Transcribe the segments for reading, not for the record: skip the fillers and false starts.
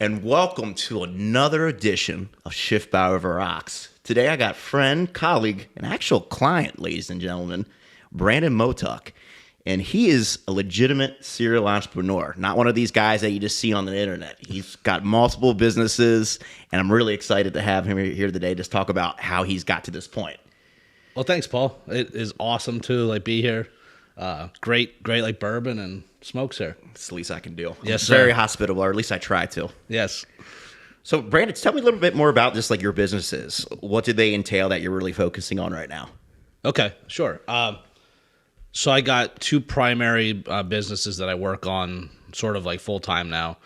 And welcome to another edition of Schiffbauer Over Rocks. Today I got friend, colleague, and actual client, ladies and gentlemen, Brandon Motuk. And he is a legitimate serial entrepreneur, not one of these guys that you just see on the internet. He's got multiple businesses, and I'm really excited to have him here today to talk about how he's got to this point. Well, thanks, Paul. It is awesome to be here. Great bourbon and smokes here. It's the least I can do. Yes, Very sir. hospitable, or at least I try to. Yes. So, Brandon, tell me a little bit more about just like your businesses. What do they entail that you're really focusing on right now? Okay, sure. So I got two primary businesses that I work on sort of like full time now.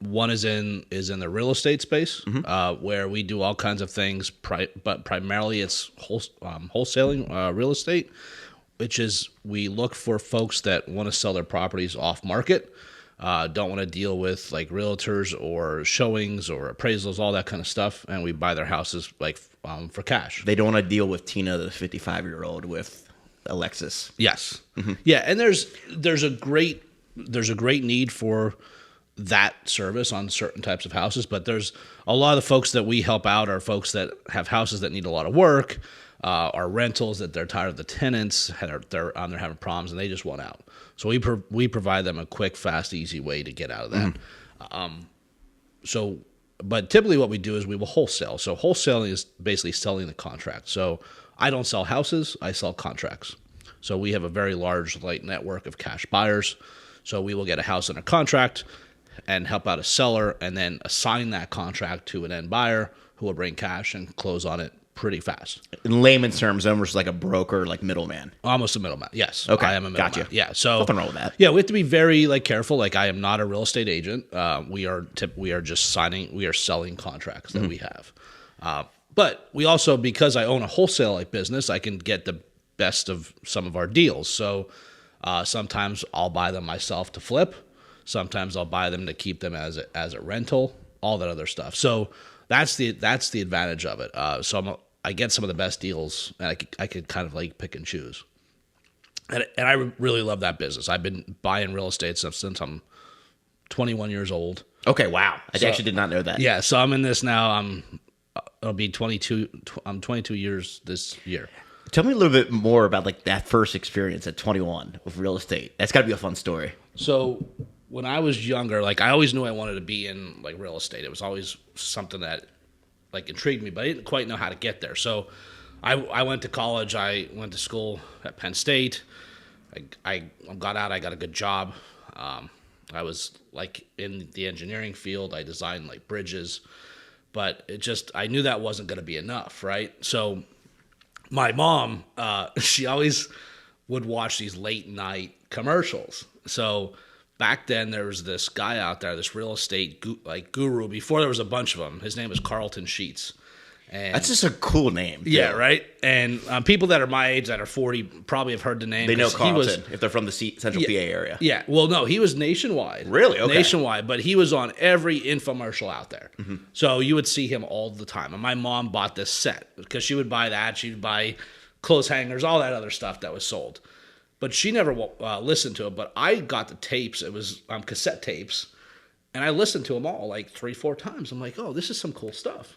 One is in the real estate space, where we do all kinds of things, but primarily it's wholesaling real estate, which is we look for folks that want to sell their properties off market, don't want to deal with like realtors or showings or appraisals, all that kind of stuff, and we buy their houses for cash. They don't want to deal with Tina, the 55-year-old, with Alexis. Yes, yeah, and there's a great need for that service on certain types of houses, but there's a lot of the folks that we help out are folks that have houses that need a lot of work, are rentals that they're tired of the tenants, they're having problems, and they just want out. So we provide them a quick, fast, easy way to get out of that. But typically what we do is we will wholesale. So wholesaling is basically selling the contract. So I don't sell houses, I sell contracts. So we have a very large network of cash buyers. So we will get a house under contract and help out a seller and then assign that contract to an end buyer who will bring cash and close on it pretty fast. In layman's terms, almost like a broker, like middleman. Almost a middleman, yes. Okay, I am a middleman. gotcha. Yeah, so nothing wrong with that. Yeah, we have to be very careful. I am not a real estate agent. We are just selling contracts that we have. But we also, because I own a wholesale business, I can get the best of some of our deals. So sometimes I'll buy them myself to flip. Sometimes I'll buy them to keep them as a rental, all that other stuff. So that's the advantage of it. I get some of the best deals, and I could kind of pick and choose. And I really love that business. I've been buying real estate since I'm 21 years old. Okay, wow. I actually did not know that. Yeah, so I'm in this now. I'll be 22. I'm 22 years this year. Tell me a little bit more about that first experience at 21 with real estate. That's got to be a fun story. So when I was younger, I always knew I wanted to be in real estate. It was always something that intrigued me, but I didn't quite know how to get there. So I went to college. I went to school at Penn State. I got out. I got a good job. I was in the engineering field. I designed bridges, but I knew that wasn't going to be enough, right? So my mom, she always would watch these late night commercials. So back then there was this guy out there, this real estate guru. Before there was a bunch of them. His name was Carlton Sheets. And that's just a cool name. Yeah, right. And people that are my age, that are 40, probably have heard the name. They know Carlton if they're from the Central PA area. Yeah. Well, no, he was nationwide. Really? Okay. Nationwide, but he was on every infomercial out there. So you would see him all the time. And my mom bought this set because she would buy that. She would buy clothes hangers, all that other stuff that was sold. But she never listened to it. But I got the tapes. It was cassette tapes. And I listened to them all 3-4 times. I'm like, oh, this is some cool stuff.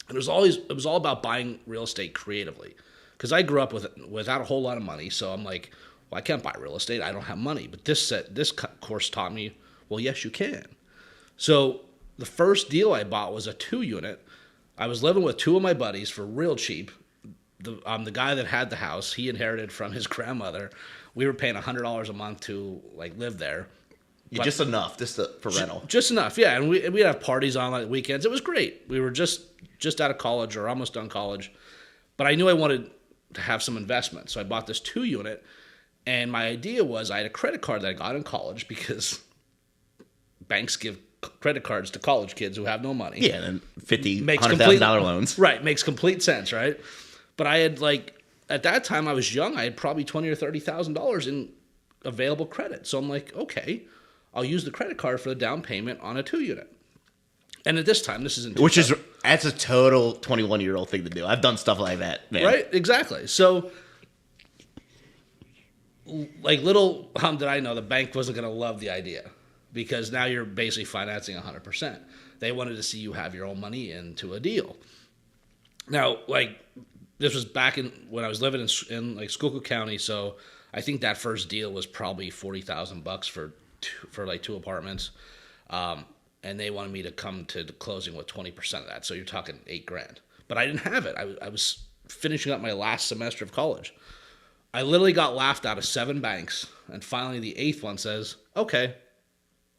And it was all about buying real estate creatively. Because I grew up without a whole lot of money. So I'm like, well, I can't buy real estate. I don't have money. But this course taught me, well, yes, you can. So the first deal I bought was a 2-unit. I was living with 2 of my buddies for real cheap. The guy that had the house, he inherited from his grandmother. We were paying $100 a month to live there. Just enough, for rental. Just enough, yeah. And we'd have parties on weekends. It was great. We were just out of college or almost done college. But I knew I wanted to have some investment. So I bought this 2-unit. And my idea was I had a credit card that I got in college because banks give credit cards to college kids who have no money. Yeah, and $100,000 loans. Right, makes complete sense, right? But I had at that time I was young. I had probably $20,000 or $30,000 in available credit. So I'm like, okay, I'll use the credit card for the down payment on a 2-unit. And at this time, this is in 2000. That's a total 21-year-old thing to do. I've done stuff like that, man. Right, exactly. So, little did I know the bank wasn't going to love the idea. because now you're basically financing 100%. They wanted to see you have your own money into a deal. Now, like, this was back when I was living in like Schuylkill County, so I think that first deal was probably $40,000 for like 2 apartments, and they wanted me to come to the closing with 20% of that. So you're talking $8,000, but I didn't have it. I was finishing up my last semester of college. I literally got laughed out of 7 banks, and finally the 8th one says, "Okay,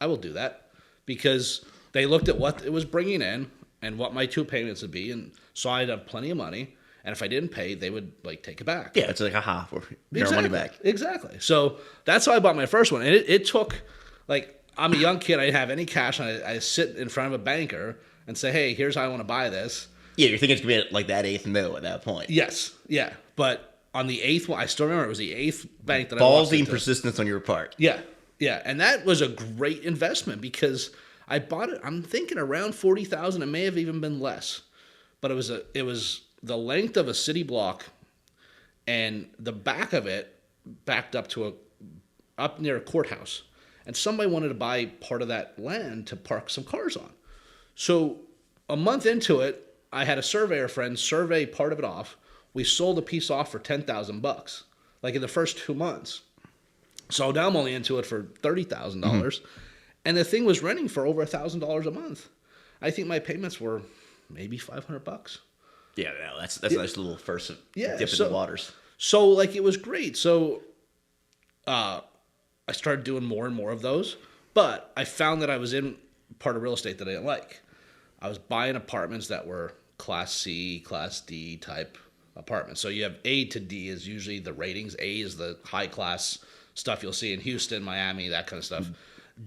I will do that," because they looked at what it was bringing in and what my 2 payments would be, and saw I'd have plenty of money. And if I didn't pay, they would like take it back. Yeah, it's like your money back. Exactly. So that's how I bought my first one. And it took, like, I'm a young kid. I didn't have any cash. And I sit in front of a banker and say, "Hey, here's how I want to buy this." Yeah, you're thinking it's going to be like that 8th mil at that point. Yes. Yeah. But on the 8th one, I still remember it was the 8th bank that I walked Ballsy into. and persistence on your part. Yeah. Yeah. And that was a great investment because I bought it, I'm thinking around 40,000. It may have even been less. But it was the length of a city block, and the back of it backed up up near a courthouse. And somebody wanted to buy part of that land to park some cars on. So a month into it, I had a surveyor friend survey part of it off. We sold a piece off for $10,000, like in the first 2 months. So now I'm only into it for $30,000, and the thing was renting for over $1,000 a month. I think my payments were maybe $500. Yeah, no, that's a nice little first dip in the waters. So, like, it was great. So, I started doing more and more of those, but I found that I was in part of real estate that I didn't like. I was buying apartments that were Class C, Class D type apartments. So you have A to D is usually the ratings. A is the high class stuff you'll see in Houston, Miami, that kind of stuff.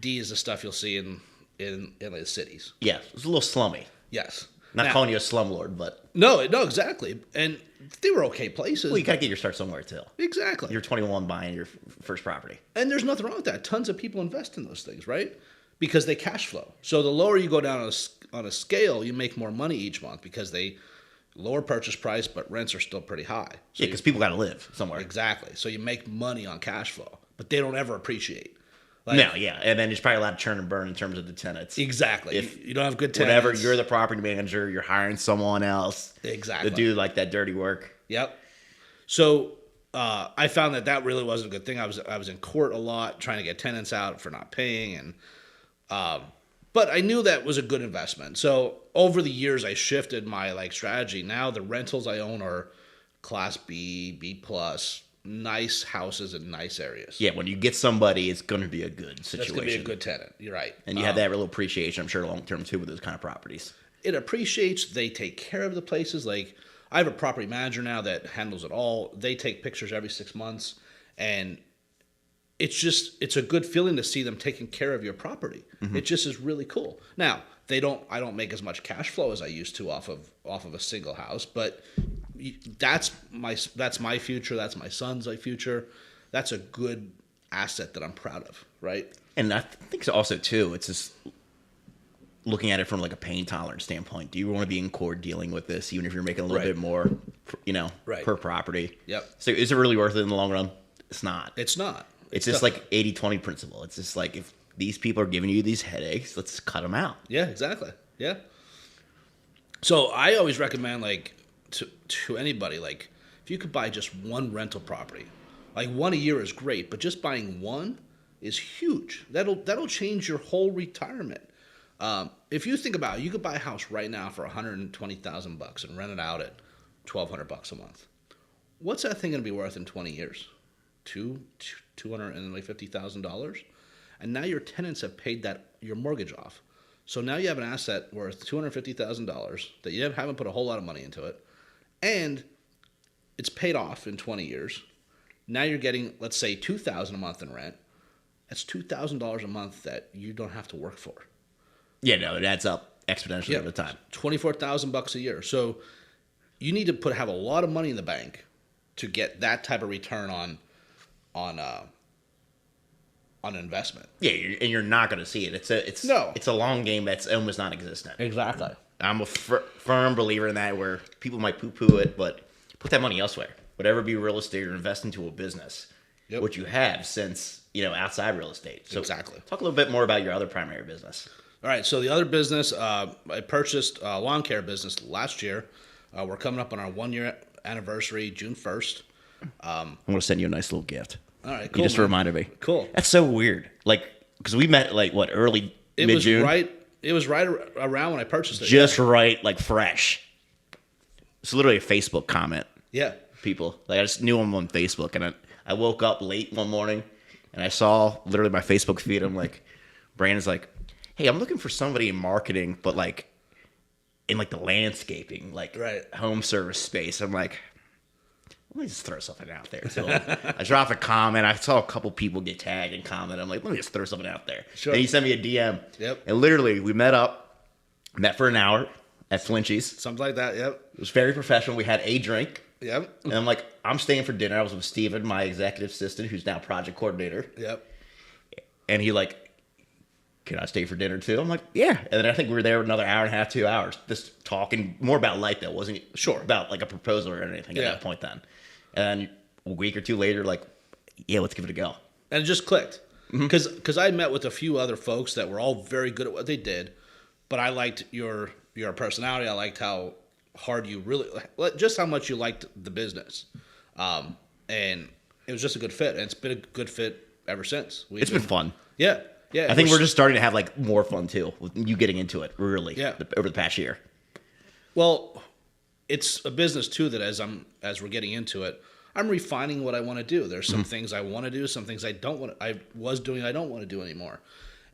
D is the stuff you'll see in the cities. Yeah, it's a little slummy. Yes. Not calling you a slumlord, but... No, exactly. And they were okay places. Well, you got to get your start somewhere, too. Exactly. You're 21 buying your first property. And there's nothing wrong with that. Tons of people invest in those things, right? Because they cash flow. So the lower you go down on a scale, you make more money each month because they lower purchase price, but rents are still pretty high. So yeah, because people got to live somewhere. Exactly. So you make money on cash flow, but they don't ever appreciate. Like, no, yeah, and then there's probably a lot of churn and burn in terms of the tenants. Exactly. If you don't have good tenants. Whatever, you're the property manager, you're hiring someone else. Exactly. To do like that dirty work. Yep. So I found that really wasn't a good thing. I was in court a lot trying to get tenants out for not paying, and but I knew that was a good investment. So over the years, I shifted my strategy. Now the rentals I own are Class B, B plus. Nice houses in nice areas. Yeah, when you get somebody, it's going to be a good situation. It's going to be a good tenant. You're right. And you have that real appreciation, I'm sure, long term too, with those kind of properties. It appreciates. They take care of the places. Like, I have a property manager now that handles it all. They take pictures every 6 months, and it's a good feeling to see them taking care of your property. Mm-hmm. It just is really cool. Now, I don't make as much cash flow as I used to off of a single house, but that's my future. That's my son's future. That's a good asset that I'm proud of, right? And I think so also too. It's just looking at it from like a pain tolerance standpoint. Do you want to be in court dealing with this, even if you're making a little bit more, per property? Yep. So is it really worth it in the long run? It's not. It's not. It's just like 80-20 principle. It's just like, if these people are giving you these headaches, let's cut them out. Yeah, exactly. Yeah. So I always recommend to anybody, if you could buy just one rental property, one a year is great, but just buying one is huge. That'll change your whole retirement. If you think about it, you could buy a house right now for $120,000 and rent it out at $1,200 a month. What's that thing going to be worth in 20 years? $250,000, and now your tenants have paid your mortgage off. So now you have an asset worth $250,000 that you haven't put a whole lot of money into it, and it's paid off in 20 years. Now you're getting, let's say, $2,000 a month in rent. That's $2,000 a month that you don't have to work for. Yeah, no, it adds up exponentially over time. $24,000 a year. So you need to have a lot of money in the bank to get that type of return on an investment. Yeah, and you're not going to see it. It's a long game that's almost non-existent. Exactly. I'm a firm believer in that, where people might poo-poo it, but put that money elsewhere. Whatever, be real estate or invest into a business. which you have since, outside real estate. So Exactly. talk a little bit more about your other primary business. All right, so the other business, I purchased a lawn care business last year. We're coming up on our 1-year anniversary, June 1st. I'm going to send you a nice little gift. All right, You cool. just man. reminded me. Cool. That's so weird. Because we met early mid-June? It was right around when I purchased it. Just right, fresh. It's literally a Facebook comment. Yeah. People. I just knew him on Facebook, and I woke up late one morning, and I saw literally my Facebook feed. I'm like, Brandon's like, hey, I'm looking for somebody in marketing, but in the landscaping, home service space. I'm like, let me just throw something out there. So I dropped a comment. I saw a couple people get tagged and comment. I'm like, let me just throw something out there. Sure. And he sent me a DM. Yep. And literally, we met for an hour at Flinchy's. Something like that, yep. It was very professional. We had a drink. Yep. And I'm like, I'm staying for dinner. I was with Steven, my executive assistant, who's now project coordinator. Yep. And he can I stay for dinner too? I'm like, yeah. And then I think we were there another hour and a half, 2 hours, just talking more about life. That wasn't about a proposal or anything at that point then. And a week or two later, yeah, let's give it a go. And it just clicked. Because I met with a few other folks that were all very good at what they did, but I liked your personality. I liked how hard you just how much you liked the business. And it was just a good fit. And it's been a good fit ever since. It's been fun. Yeah. Yeah. I think we're just starting to have more fun too with you getting into it really over the past year. Well, it's a business too that as we're getting into it, I'm refining what I want to do. There's some things I want to do, some things I don't want. I was doing, I don't want to do anymore.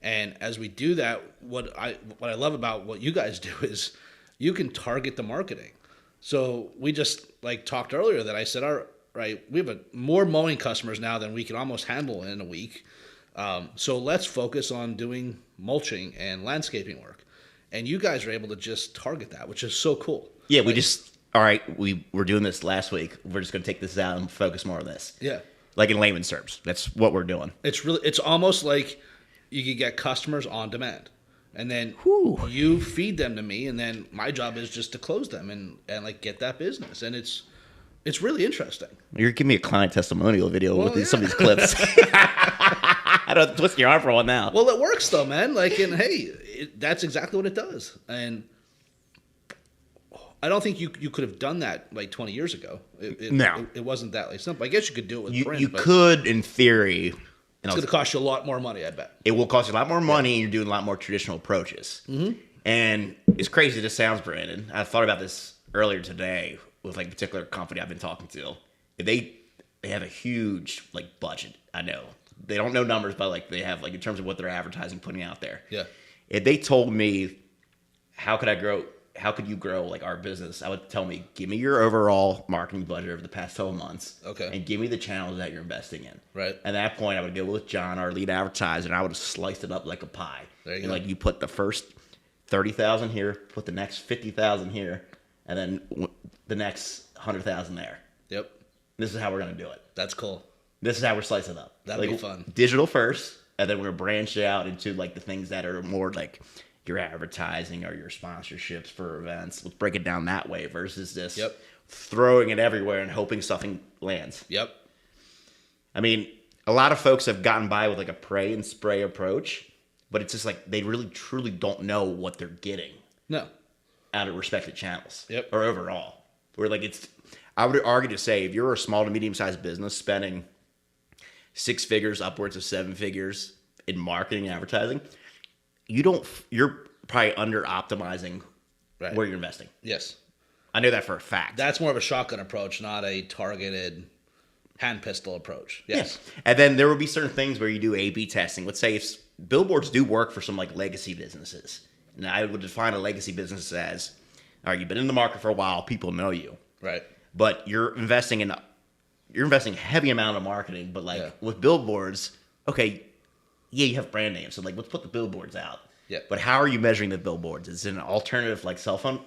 And as we do that, what I love about what you guys do is you can target the marketing. So we just talked earlier that I said, all right, we have more mowing customers now than we can almost handle in a week. So let's focus on doing mulching and landscaping work. And you guys are able to just target that, which is so cool. Yeah, all right, we were doing this last week. We're just going to take this out and focus more on this. Yeah. In layman's terms. That's what we're doing. It's almost like you could get customers on demand. And then you feed them to me, and then my job is just to close them and get that business. And it's really interesting. You're giving me a client testimonial video with some of these clips. I don't have to twist your arm for one now. Well, it works though, man. That's exactly what it does. And I don't think you could have done that 20 years ago. It wasn't that simple. I guess you could do it with print. You could, in theory. It's going to cost you a lot more money, I bet. It will cost you a lot more money, and you're doing a lot more traditional approaches. Mm-hmm. And as crazy as this sounds, Brandon, I thought about this earlier today with a particular company I've been talking to. They have a huge budget. I know they don't know numbers, but they have in terms of what they're advertising, putting out there. Yeah. If they told me, how could you grow our business? I would tell me, give me your overall marketing budget over the past 12 months. Okay. And give me the channels that you're investing in. Right. At that point, I would go with John, our lead advertiser, and I would have sliced it up like a pie. There you go. You put the first 30,000 here, put the next 50,000 here, and then the next 100,000 there. Yep. This is how we're going to do it. That's cool. This is how we're slicing it up. That'll be fun. Digital first, and then we're going to branch out into the things that are more your advertising or your sponsorships for events. Let's break it down that way versus this throwing it everywhere and hoping something lands. Yep. I mean, a lot of folks have gotten by with a pray and spray approach, but it's just they really truly don't know what they're getting. No. Out of respected channels. Yep. Or overall. Where I would argue to say if you're a small to medium sized business spending 6 figures, upwards of 7 figures in marketing and advertising, you're probably under optimizing where you're investing. Yes. I know that for a fact. That's more of a shotgun approach, not a targeted hand pistol approach. Yes. Yeah. And then there will be certain things where you do A/B testing. Let's say if billboards do work for some legacy businesses. And I would define a legacy business as, all right, you've been in the market for a while, people know you. Right. But you're investing heavy amount of marketing, but with billboards, okay, yeah, you have brand names. So let's put the billboards out. Yeah. But how are you measuring the billboards? Is it an alternative cell phone?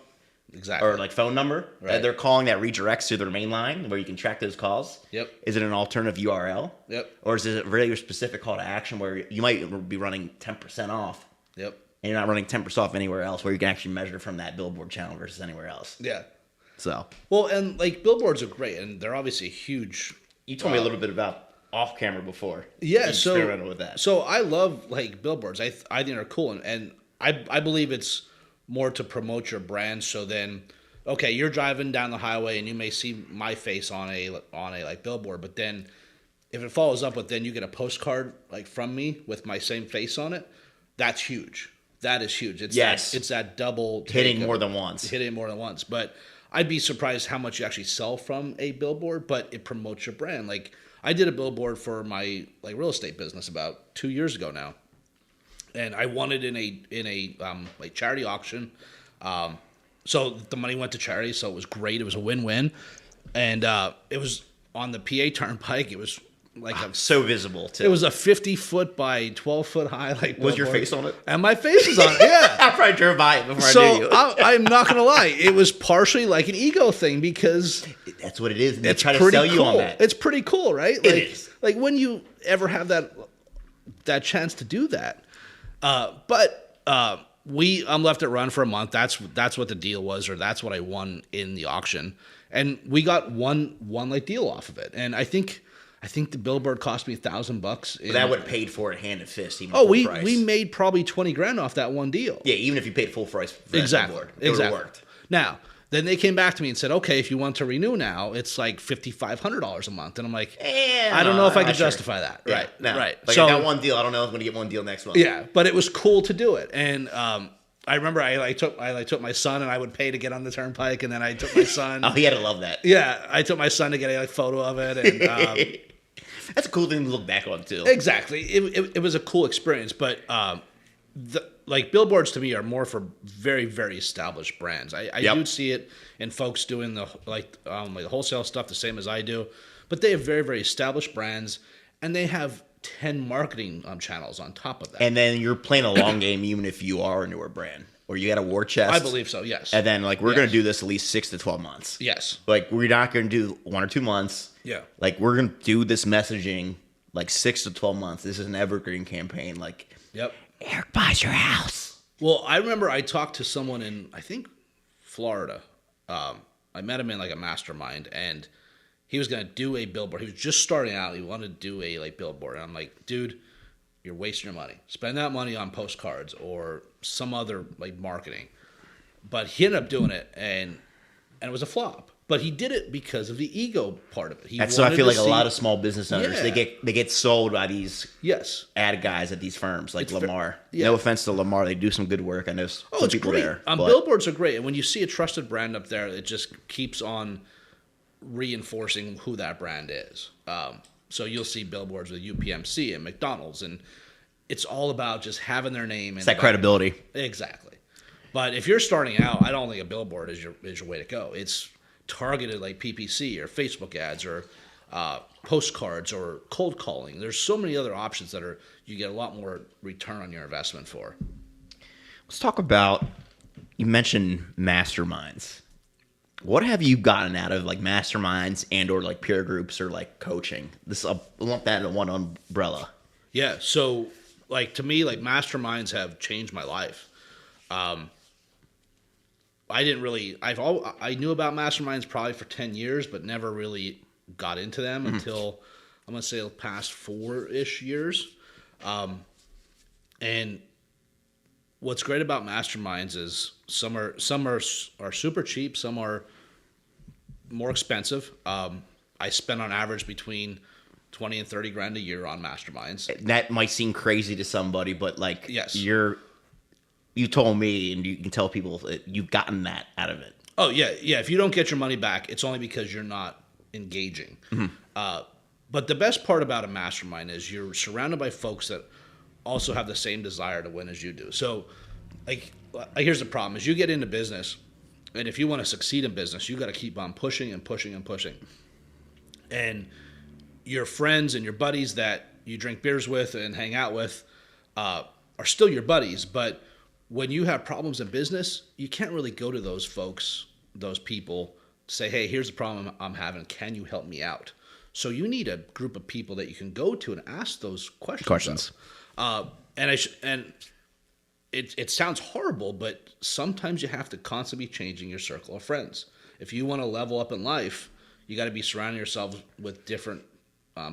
Exactly. Or phone number that they're calling that redirects to their main line where you can track those calls? Yep. Is it an alternative URL? Yep. Or is it a very specific call to action where you might be running 10% off? Yep. And you're not running 10% off anywhere else where you can actually measure from that billboard channel versus anywhere else. Yeah. So. Well, and billboards are great, and they're obviously huge. You told me a little bit about off camera before. Yeah, You experimented with that. So I love like billboards. I think they're cool, and I believe it's more to promote your brand. So then, okay, you're driving down the highway and you may see my face on a like billboard, but then if it follows up with then you get a postcard like from me with my same face on it, that's huge. That is huge. It's it's that double hitting more than once. Hitting more than once. But I'd be surprised how much you actually sell from a billboard, but it promotes your brand. Like I did a billboard for my like real estate business about 2 years ago now, and I won it in a like charity auction. So the money went to charity, so it was great. It was a win-win, and it was on the PA Turnpike. It was like so visible too. It was a 50-foot by 12-foot high. Like was your face on it? And my face was on it. Yeah, I probably drove by it before I knew you. I'm not gonna lie. It was partially like an ego thing because that's what it is. And they it's try to pretty sell cool. you on that. It's pretty cool, right? It is. Like when you ever have that chance to do that. But I'm left it run for a month. That's what the deal was, or that's what I won in the auction, and we got one like deal off of it. And I think the billboard cost me $1,000. That would have paid for it hand and fist. Even we made probably 20 grand off that one deal. Yeah, even if you paid full price for that billboard, it would have worked. Now, then they came back to me and said, okay, if you want to renew now, it's like $5,500 a month. And I'm like, I don't know if I can justify that. Yeah, right. No. Right. Like so, I got one deal. I don't know if I'm going to get one deal next month. Yeah, but it was cool to do it. And I remember I took my son, and I would pay to get on the turnpike, and then I took my son. Oh, he had to love that. Yeah, I took my son to get a photo of it. And that's a cool thing to look back on too. Exactly. It was a cool experience, but like billboards to me are more for very, very established brands. I do see it in folks doing the wholesale stuff the same as I do, but they have very, very established brands, and they have 10 marketing channels on top of that. And then you're playing a long game, even if you are a newer brand, or you got a war chest. I believe so. Yes. And then we're going to do this at least 6 to 12 months. Yes. Like we're not going to do 1 or 2 months. Yeah. Like we're going to do this messaging like 6 to 12 months. This is an evergreen campaign. Like, yep. Eric buys your house. Well, I remember I talked to someone in, I think, Florida. I met him in like a mastermind, and he was going to do a billboard. He was just starting out. He wanted to do a billboard. And I'm like, dude, you're wasting your money. Spend that money on postcards or some other marketing. But he ended up doing it, and it was a flop. But he did it because of the ego part of it. That's what I feel like a lot of small business owners, they get sold by these ad guys at these firms like Lamar. No offense to Lamar, they do some good work. I know some people great. there. Billboards are great, and when you see a trusted brand up there, it just keeps on reinforcing who that brand is. So you'll see billboards with UPMC and McDonald's, and it's all about just having their name. It's that credibility. Exactly. But if you're starting out, I don't think a billboard is your way to go. It's targeted like PPC or Facebook ads or postcards or cold calling. There's so many other options that you get a lot more return on your investment for. Let's talk about, you mentioned masterminds. What have you gotten out of masterminds and or peer groups or coaching? I'll lump that in one umbrella. Yeah. So to me, masterminds have changed my life. I knew about masterminds probably for 10 years, but never really got into them until I'm going to say the past 4-ish years. And what's great about masterminds is some are super cheap, some are more expensive. I spend on average between 20 and 30 grand a year on masterminds. That might seem crazy to somebody, but yes. You told me, and you can tell people that you've gotten that out of it. Oh, yeah. Yeah, if you don't get your money back, it's only because you're not engaging. But the best part about a mastermind is you're surrounded by folks that also have the same desire to win as you do. So, here's the problem. Is you get into business, and if you want to succeed in business, you got to keep on pushing and pushing and pushing. And your friends and your buddies that you drink beers with and hang out with are still your buddies, but when you have problems in business, you can't really go to those folks, those people, say, hey, here's the problem I'm having. Can you help me out? So you need a group of people that you can go to and ask those questions. And it sounds horrible, but sometimes you have to constantly be changing your circle of friends. If you want to level up in life, you got to be surrounding yourself with different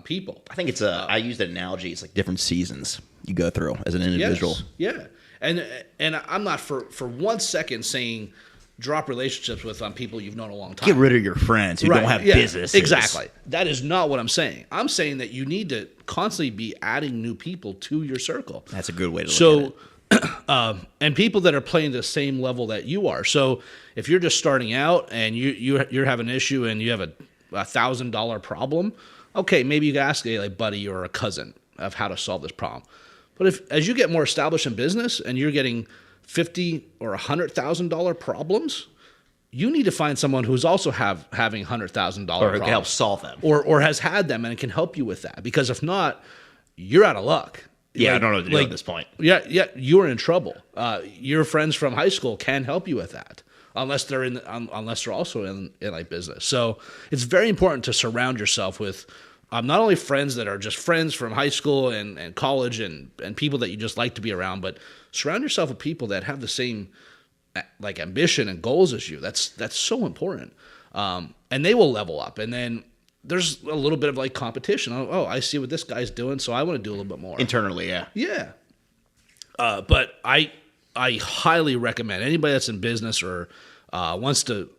people. I think it's I use that analogy. It's like different seasons you go through as an individual. Yes. Yeah. And I'm not for 1 second saying drop relationships with people you've known a long time. Get rid of your friends who don't have businesses. Exactly. That is not what I'm saying. I'm saying that you need to constantly be adding new people to your circle. That's a good way to look at it. And people that are playing the same level that you are. So if you're just starting out and you're having an issue and you have a $1,000 problem, okay, maybe you can ask a buddy or a cousin of how to solve this problem. But as you get more established in business and you're getting $50,000 or $100,000 problems, you need to find someone who's also having $100,000 Or problems. can help solve them. Or has had them and can help you with that. Because if not, you're out of luck. Yeah, I don't know what to do at this point. Yeah, you're in trouble. Your friends from high school can help you with that, unless they're also in like business. So it's very important to surround yourself with not only friends that are just friends from high school and college and people that you just like to be around, but surround yourself with people that have the same like ambition and goals as you. That's so important, and they will level up. And then there's a little bit of like competition. Oh, I see what this guy's doing, so I want to do a little bit more Internally, yeah. Yeah. But I highly recommend anybody that's in business or wants to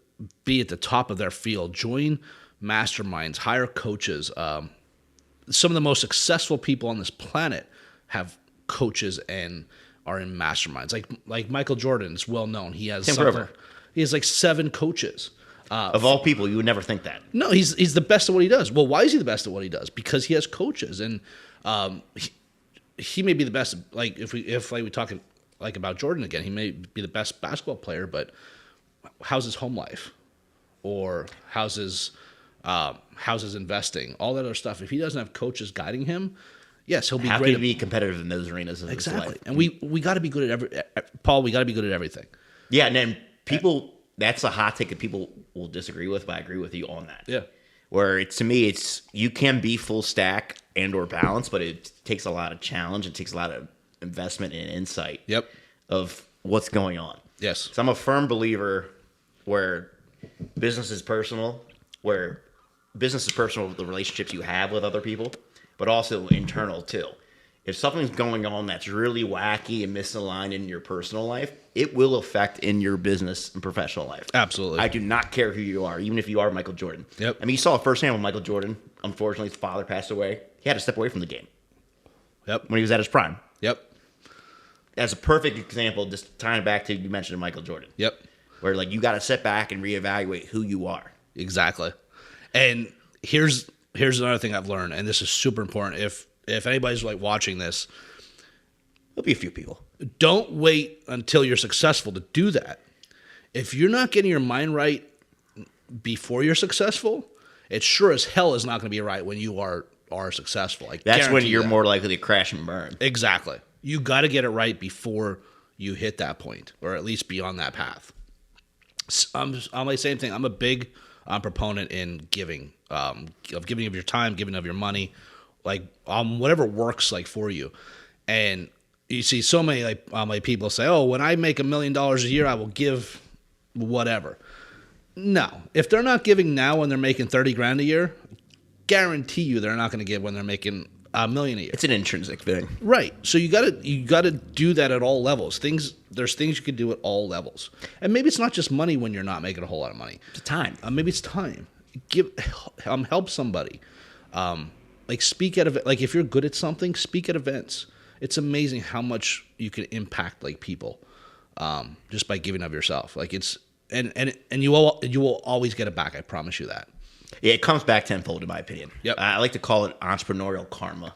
be at the top of their field, join masterminds, hire coaches. Some of the most successful people on this planet have coaches and are in masterminds. Like Michael Jordan is well known. He has like 7 coaches. Of all people, you would never think that. No, he's the best at what he does. Well, why is he the best at what he does? Because he has coaches, and he may be the best. Like if we talk like about Jordan again, he may be the best basketball player, but how's his home life, or how's his investing, all that other stuff? If he doesn't have coaches guiding him, yes, he'll be How great. can he be competitive in those arenas of his life? And we got to be good at Paul. We got to be good at everything. Yeah, and then people. That's a hot take that people will disagree with, but I agree with you on that. Yeah. Where to me, it's you can be full stack and or balance, but it takes a lot of challenge. It takes a lot of investment and insight. Yep. Of what's going on. Yes. So I'm a firm believer where business is personal, with the relationships you have with other people, but also internal too. If something's going on that's really wacky and misaligned in your personal life, it will affect in your business and professional life. Absolutely. I do not care who you are, even if you are Michael Jordan. Yep. I mean, you saw it firsthand with Michael Jordan. Unfortunately, his father passed away. He had to step away from the game. Yep. When he was at his prime. Yep. That's a perfect example, just tying it back to you mentioned Michael Jordan. Yep. Where like you got to sit back and reevaluate who you are. Exactly. And here's another thing I've learned, and this is super important. If anybody's like watching this, There'll be a few people. don't wait until you're successful to do that. If you're not getting your mind right before you're successful, it sure as hell is not going to be right when you are successful. That's when guarantee you're that. more likely to crash and burn. Exactly. You got to get it right before you hit that point, or at least be on that path. I'm like the same thing. I'm a big proponent in giving, of giving of your time, giving of your money, like whatever works like for you. And you see so many like people say, "Oh, when I make $1 million a year, I will give whatever." No, if they're not giving now when they're making 30 grand a year, guarantee you they're not going to give when they're making $1 million a year. It's an intrinsic thing. Right. So you gotta do that at all levels. There's things you can do at all levels. And maybe it's not just money when you're not making a whole lot of money. It's time. Maybe it's time. Help somebody. Like speak at like if you're good at something, speak at events. It's amazing how much you can impact like people just by giving of yourself. Like it's and you will always get it back. I promise you that. Yeah, it comes back tenfold in my opinion. Yep. I like to call it entrepreneurial karma.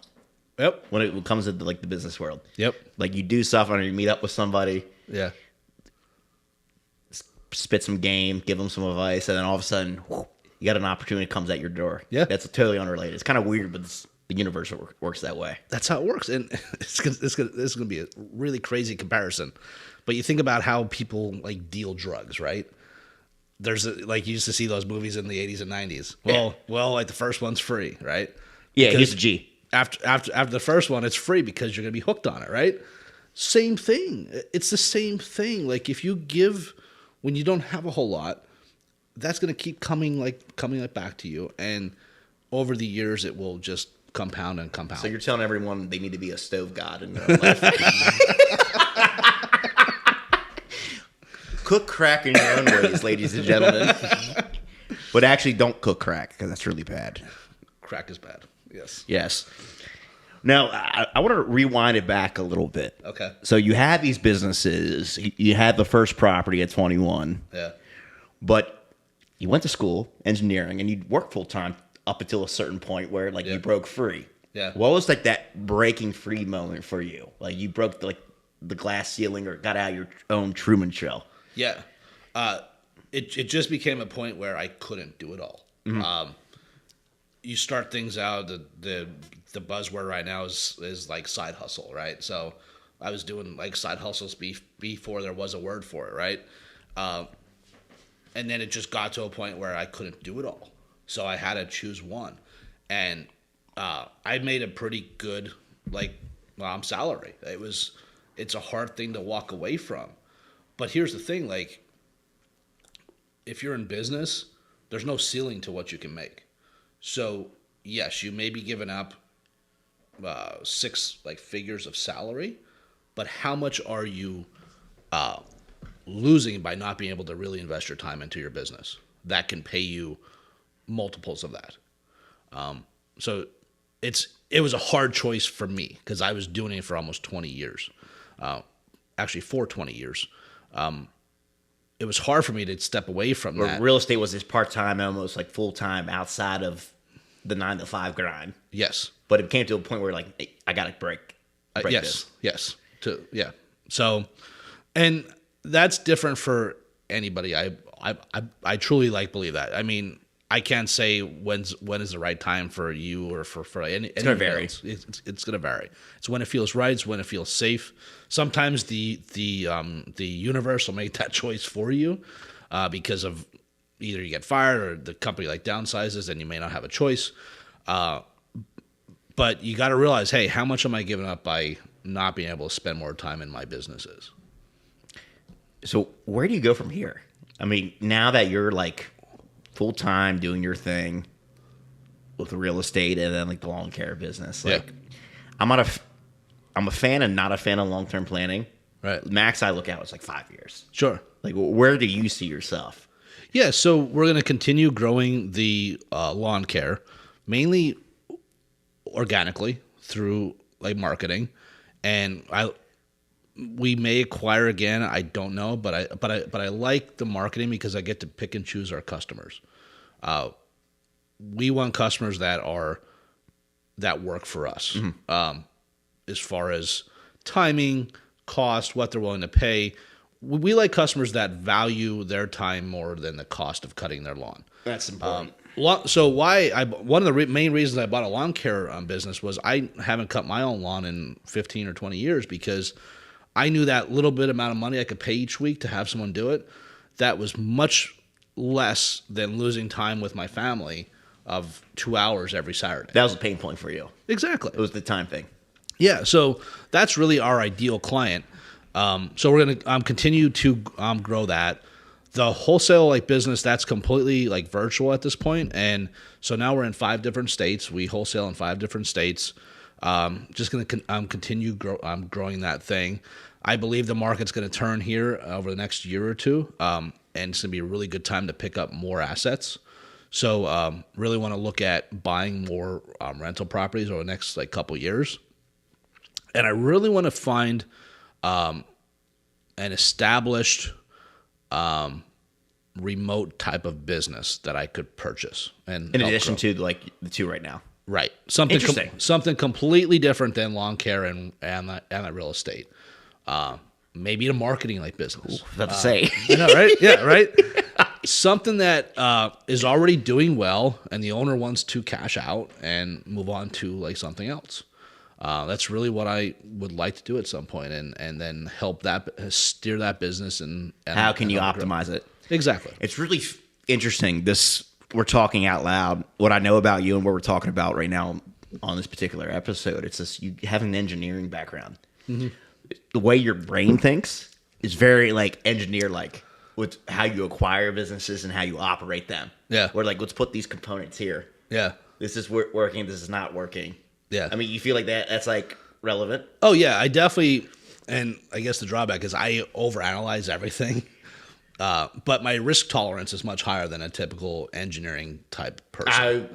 Yep. When it comes into like the business world. Yep. Like you do stuff or you meet up with somebody, Yeah. spit some game, give them some advice, and then all of a sudden, whoo, you got an opportunity that comes at your door. Yeah. That's totally unrelated. It's kind of weird, but the universe works that way. That's how it works, and this is gonna be a really crazy comparison. But you think about how people like deal drugs, right? There's like you used to see those movies in the 80s and 90s. Well, like the first one's free, right? Yeah, Because he's a G. After the first one, it's free because you're gonna be hooked on it, right? Same thing. It's the same thing. Like if you give when you don't have a whole lot, that's gonna keep coming back to you, and over the years, it will just compound and compound. So you're telling everyone they need to be a stove god in their own life. Cook crack in your own ways, ladies and gentlemen. But actually, don't cook crack because that's really bad. Crack is bad. Yes. Yes. Now, I want to rewind it back a little bit. Okay. So you had these businesses. You had the first property at 21. Yeah. But you went to school, engineering, and you worked full time up until a certain point where, like, you broke free. Yeah. What was, like, that breaking free moment for you? Like, you broke, like, the glass ceiling or got out of your own Truman Show. Yeah. It just became a point where I couldn't do it all. Mm-hmm. You start things out, the buzzword right now is like side hustle, right? So I was doing like side hustles before there was a word for it, right? And then it just got to a point where I couldn't do it all. So I had to choose one. And I made a pretty good salary. It's a hard thing to walk away from. But here's the thing, like, if you're in business, there's no ceiling to what you can make. So yes, you may be giving up 6 figures of salary, but how much are you losing by not being able to really invest your time into your business? That can pay you multiples of that. So it was a hard choice for me because I was doing it for almost 20 years. Actually, for 20 years. It was hard for me to step away from that. Real estate was this part-time, almost like full-time outside of the 9-to-5 grind. Yes. But it came to a point where, like, hey, I got to break yes, this. Yes. So, and that's different for anybody. I truly believe that. I mean, I can't say when is the right time for you or for any. It's going to vary. It's going to vary. It's when it feels right. It's when it feels safe. Sometimes the universe will make that choice for you because of either you get fired or the company downsizes and you may not have a choice. But you got to realize, hey, how much am I giving up by not being able to spend more time in my businesses? So where do you go from here? I mean, now that you're full time doing your thing with the real estate and then the lawn care business, I'm a fan and not a fan of long term planning. Right. Max I look out is 5 years. Sure. Where do you see yourself? Yeah, so we're going to continue growing the lawn care, mainly organically through marketing, and we may acquire again. I don't know, but I like the marketing because I get to pick and choose our customers. We want customers that work for us, as far as timing, cost, what they're willing to pay. We like customers that value their time more than the cost of cutting their lawn. That's important. So one of the main reasons I bought a lawn care business was I haven't cut my own lawn in 15 or 20 years because I knew that little bit amount of money I could pay each week to have someone do it. That was much less than losing time with my family of 2 hours every Saturday. That was a pain point for you. Exactly. It was the time thing. Yeah, so that's really our ideal client. So we're going to continue to grow that. The wholesale business, that's completely virtual at this point. And so now we're in 5 different states. We wholesale in 5 different states. Just going to continue growing that thing. I believe the market's going to turn here over the next year or two. And it's going to be a really good time to pick up more assets. So really want to look at buying more rental properties over the next couple years. And I really want to find an established remote type of business that I could purchase. And in addition to the 2 right now. Right. Something completely different than lawn care and that real estate. Maybe a marketing business. Ooh, to say. I know, right? Yeah, right. Something that is already doing well and the owner wants to cash out and move on to something else. That's really what I would like to do at some point, and then help steer that business and how can you optimize it? Exactly. It's really interesting. We're talking out loud. What I know about you and what we're talking about right now on this particular episode, it's this: you have an engineering background. Mm-hmm. The way your brain thinks is very engineer-like with how you acquire businesses and how you operate them. Yeah. Where let's put these components here. Yeah. This is working. This is not working. Yeah. I mean, you feel like that's like relevant. Oh yeah, I definitely, and I guess the drawback is I overanalyze everything. But my risk tolerance is much higher than a typical engineering type person. I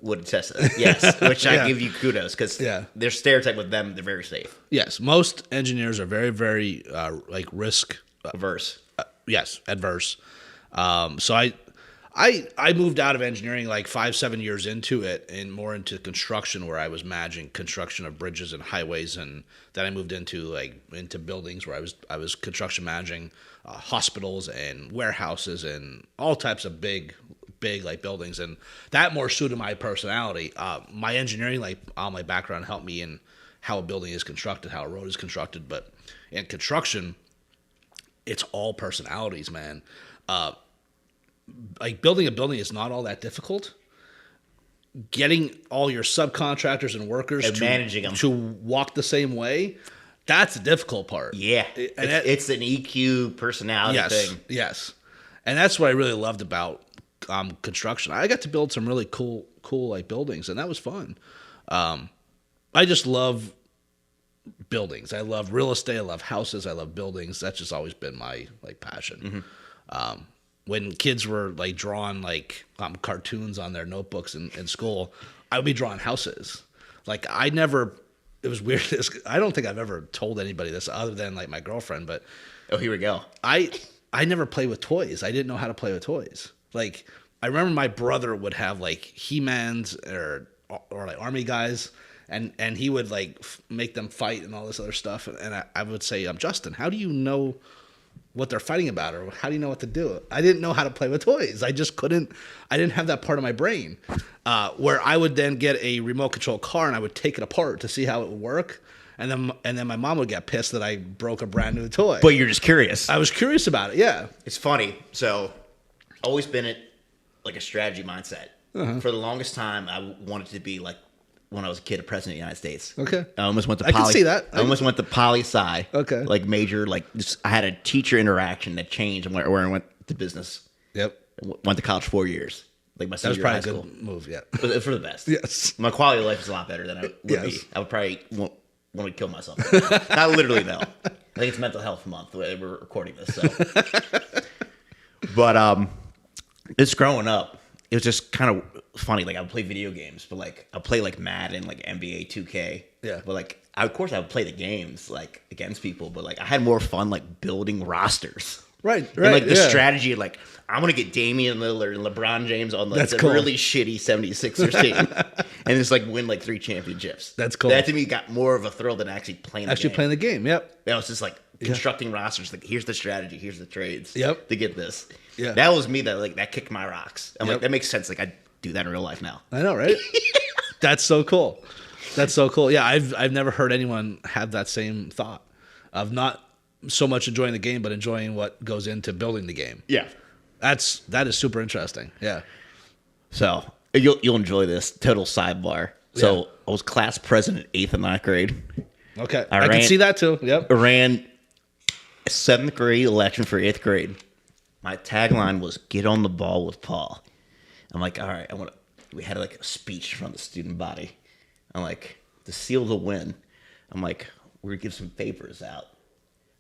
would attest to that. Yes, which Yeah. I give you kudos because Yeah. their stereotype with them, they're very safe, Yes, most engineers are very, very like risk. averse. Yes, adverse. So I moved out of engineering like 5-7 years into it and more into construction, where I was managing construction of bridges and highways, and then I moved into buildings where I was construction managing hospitals and warehouses and all types of big like buildings, and that more suited my personality. My engineering, like all my background, helped me in how a building is constructed, how a road is constructed, but in construction, it's all personalities, man. Like building a building is not all that difficult. Getting all your subcontractors and workers And managing them to walk the same way, that's the difficult part. Yeah, And it's an EQ personality thing. Yes, and that's what I really loved about construction. I got to build some really cool like buildings, and that was fun. I just love buildings. I love real estate. I love houses. I love buildings. That's just always been my like passion. When kids were like drawing like cartoons on their notebooks in school, I would be drawing houses. Like it was weird. I don't think I've ever told anybody this other than like my girlfriend, but Oh, here we go. I never played with toys. I didn't know how to play with toys. Like I remember my brother would have like He-Mans or like army guys, and he would like make them fight and all this other stuff. And I would say, Justin, how do you know what they're fighting about, or how do you know what to do? I didn't know how to play with toys. I just couldn't. I didn't have that part of my brain where I would then get a remote control car and I would take it apart to see how it would work. And then my mom would get pissed that I broke a brand new toy. But you're just curious. I was curious about it. Yeah. It's funny. So, always been at like a strategy mindset. For the longest time, I wanted to be like when I was a kid, a president of the United States. Okay. I almost went to I can see that. I almost went to poli-sci. Okay. Like major, like just, I had a teacher interaction that changed where I went to business. Yep. Went to college 4 years. Like my That was senior year of probably high a school. good move. Yeah. For the best. Yes. My quality of life is a lot better than I would be. Yes. I would probably want to kill myself. Not literally though. I think it's Mental Health Month. We're recording this. So. But just growing up, it was just kind of funny. Like I would play video games, but like I'd play like Madden, like NBA 2K. Yeah. But like of course I would play the games like against people, but like I had more fun like building rosters. Right. And like the yeah. strategy, like I'm gonna get Damian Lillard and LeBron James on like That's the cool. really shitty 76ers team, and just like win like 3 championships. That's cool. That to me got more of a thrill than actually playing. Playing the game. Yep. I was just like constructing rosters. Like here's the strategy, here's the trades. Yep. To get this. Yeah. That was me. That kicked my rocks. I'm Yep. like that makes sense. Like I do that in real life now. I know, right? That's so cool. That's so cool. Yeah, I've never heard anyone have that same thought of not so much enjoying the game, but enjoying what goes into building the game. Yeah. That is super interesting. Yeah. So you'll enjoy this. Total sidebar. So Yeah. I was class president 8th and 9th grade. Okay. I I ran- can see that too. Yep. I ran a 7th grade election for 8th grade. My tagline was "Get on the ball with Paul." I'm like, all right, we had like a speech from the student body. I'm like, to seal the win, I'm like, we're gonna give some favors out.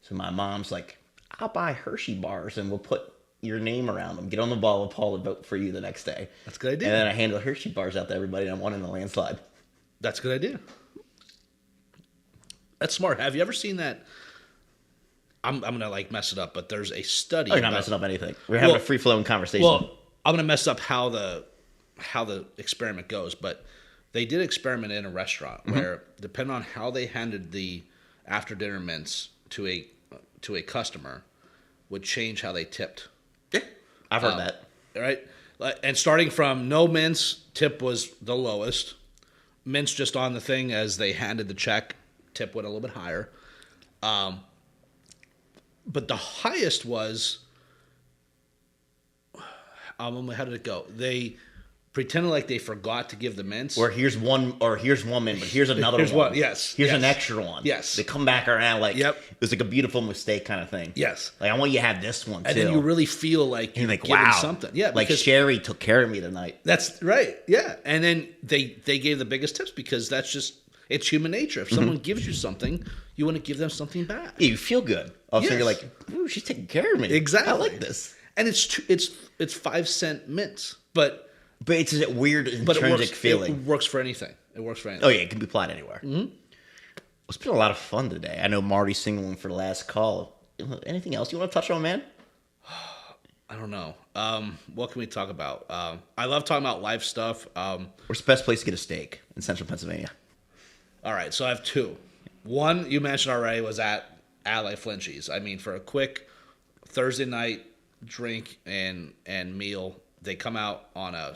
So my mom's like, I'll buy Hershey bars and we'll put your name around them. Get on the ball with Paul and vote for you the next day. That's a good idea. And then I handed Hershey bars out to everybody and I won in the landslide. That's a good idea. That's smart. Have you ever seen that? I'm gonna like mess it up, but there's a study. Oh, you're not messing up anything. We're having a free flowing conversation. Well, I'm gonna mess up how the experiment goes, but they did experiment in a restaurant where, depending on how they handed the after dinner mints to a customer, would change how they tipped. Yeah, I've heard that. Right, and starting from no mints, tip was the lowest. Mints just on the thing as they handed the check, tip went a little bit higher. But the highest was, how did it go? They pretending like they forgot to give the mints. Or here's one mint, but here's another Here's one. one, yes, Here's yes. an extra one. Yes. They come back around like Yep. it was like a beautiful mistake kind of thing. Yes. Like, I want you to have this one too. And then you really feel like and you're like, giving wow, something. Yeah, like because Sherry took care of me tonight. that's right. Yeah, and then they gave the biggest tips because that's just it's human nature. If someone gives you something, you want to give them something back. Yeah, you feel good. All of a sudden, Yes. you're like, ooh, she's taking care of me. Exactly. I like this. And it's 5-cent mints, but It's a weird intrinsic feeling. It works for anything. It works for anything. Oh yeah, it can be applied anywhere. Mm-hmm. It's been a lot of fun today. I know Marty's singling for the last call. Anything else you want to touch on, man? I don't know. What can we talk about? I love talking about life stuff. Where's the best place to get a steak in Central Pennsylvania? All right, so I have two. One you mentioned already was at Ally Flinchies. I mean, for a quick Thursday night drink and meal, they come out on a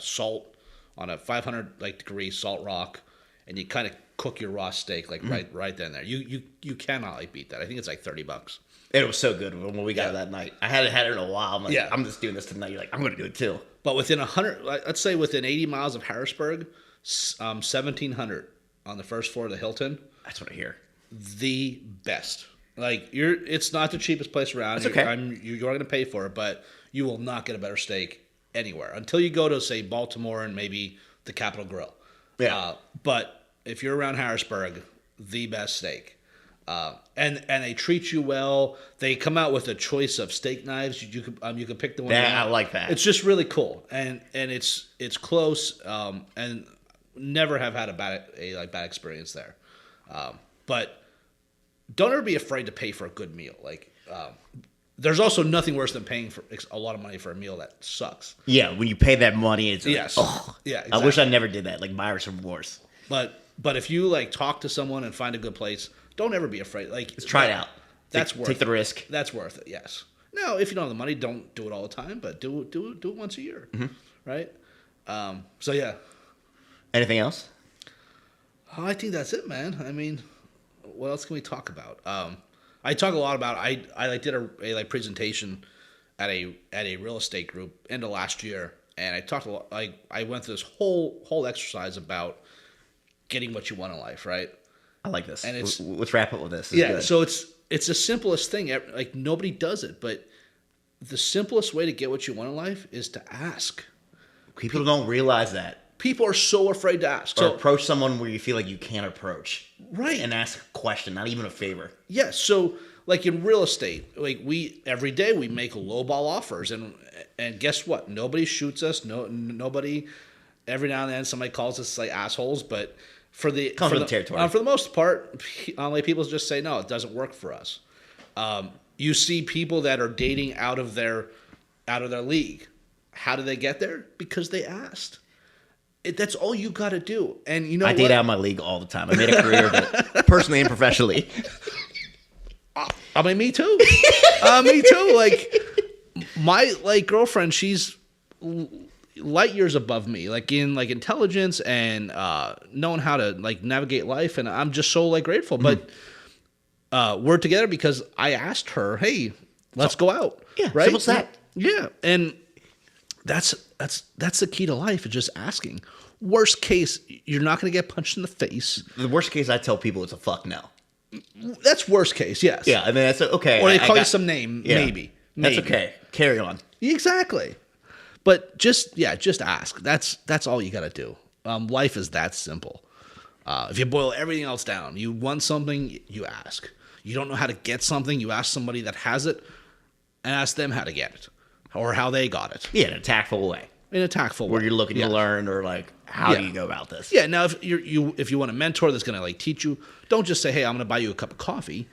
500 degree salt rock, and you kind of cook your raw steak right then and there. You cannot beat that. I think it's like $30. It was so good when we got it that night. I hadn't had it in a while. I'm like, Yeah. I'm just doing this tonight. You're like, I'm going to do it too. But within 100, let's say within 80 miles of Harrisburg, 1,700 on the first floor of the Hilton. That's what I hear. The best. It's not the cheapest place around. That's okay. You're going to pay for it, but you will not get a better steak anywhere until you go to, say, Baltimore and maybe the Capitol Grill. Yeah. But if you're around Harrisburg, the best steak. And they treat you well. They come out with a choice of steak knives. You can pick the one. Yeah, I like that. It's just really cool, and it's close. And never have had a bad experience there. But don't ever be afraid to pay for a good meal. There's also nothing worse than paying for a lot of money for a meal that sucks. Yeah, when you pay that money, it's Yes. like, oh. Yeah, exactly. I wish I never did that, like buyer's remorse. But if you talk to someone and find a good place, don't ever be afraid. Let's try it out. Take the risk. That's worth it. Yes. Now, if you don't have the money, don't do it all the time, but do it once a year, right? So yeah. Anything else? I think that's it, man. I mean, what else can we talk about? I talk a lot about. I did a presentation at a real estate group end of last year, and I talked a lot. I went through this whole exercise about getting what you want in life, right? I like this. And let's wrap up with this. Good. So it's the simplest thing. Nobody does it, but the simplest way to get what you want in life is to ask. People don't realize that. People are so afraid to ask. Or approach someone where you feel like you can't approach. Right. And ask a question, not even a favor. Yes. So in real estate, we every day we make lowball offers, and guess what? Nobody shoots us. Nobody. Every now and then somebody calls us assholes, but for the territory. For the most part, people just say no, it doesn't work for us. You see people that are dating out of their league. How do they get there? Because they asked. That's all you got to do. And you know I date out of my league all the time. I made a career of it, personally and professionally. I mean, me too. Me too. My girlfriend, she's light years above me, in intelligence and knowing how to navigate life, and I'm just so grateful. But we're together because I asked her, "Hey, let's go out." Yeah, right. Simple as that. Yeah, and that's the key to life, is just asking. Worst case, you're not going to get punched in the face. The worst case, I tell people it's a fuck no. That's worst case, yes. Yeah, I mean that's okay. Or they call you some name, maybe. That's okay. Carry on. Exactly. But just ask. That's all you got to do. Life is that simple. If you boil everything else down, you want something, you ask. You don't know how to get something, you ask somebody that has it, and ask them how to get it, or how they got it. Yeah, in a tactful way. Where you're looking to learn, or how do you go about this? Yeah. Now, if you want a mentor that's going to teach you, don't just say, "Hey, I'm going to buy you a cup of coffee."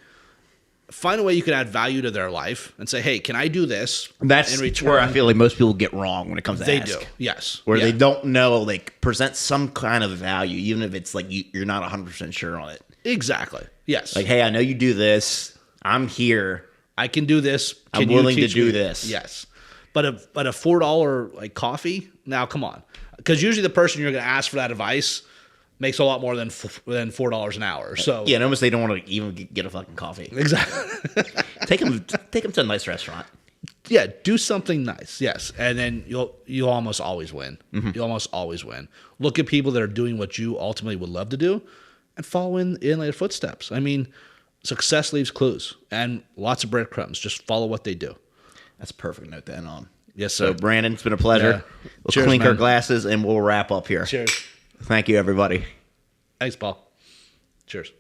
Find a way you can add value to their life and say, "Hey, can I do this?" That's in return? where I feel like most people get wrong when it comes to They ask. do, yes. Where they don't know, present some kind of value, even if it's you're not 100% sure on it. Exactly. Yes. Hey, I know you do this. I'm here. I can do this. I'm willing to do this. Yes. But a $4 coffee? Now, come on. Because usually the person you're going to ask for that advice makes a lot more than $4 an hour. So yeah, and almost they don't want to even get a fucking coffee. Exactly. Take them to a nice restaurant. Yeah, do something nice. Yes, and then you'll almost always win. You almost always win. Look at people that are doing what you ultimately would love to do, and follow in their footsteps. I mean, success leaves clues and lots of breadcrumbs. Just follow what they do. That's a perfect note to end on. Yes, sir. So, Brandon, it's been a pleasure. Yeah. We'll Cheers, clink our man. glasses and we'll wrap up here. Cheers. Thank you, everybody. Thanks, Paul. Cheers.